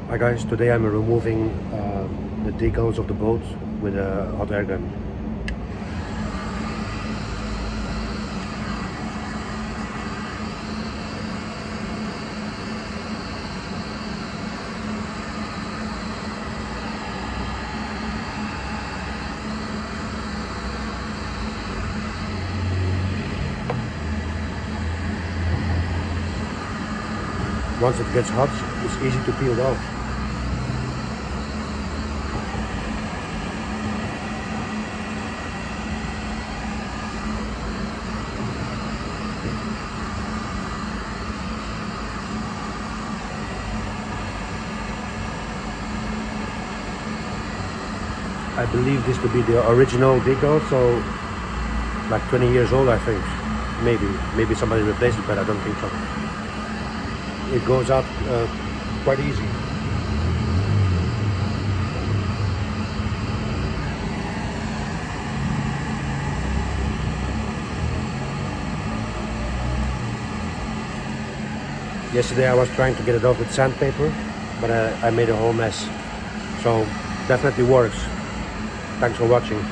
Hi guys, today I'm removing the decals of the boat with a hot air gun. Once it gets hot, it's easy to peel it off. I believe this to be the original decal, so like 20 years old I think. Maybe somebody replaced it, but I don't think so. It goes out quite easy. Yesterday I was trying to get it off with sandpaper, but I made a whole mess. So definitely works. Thanks for watching.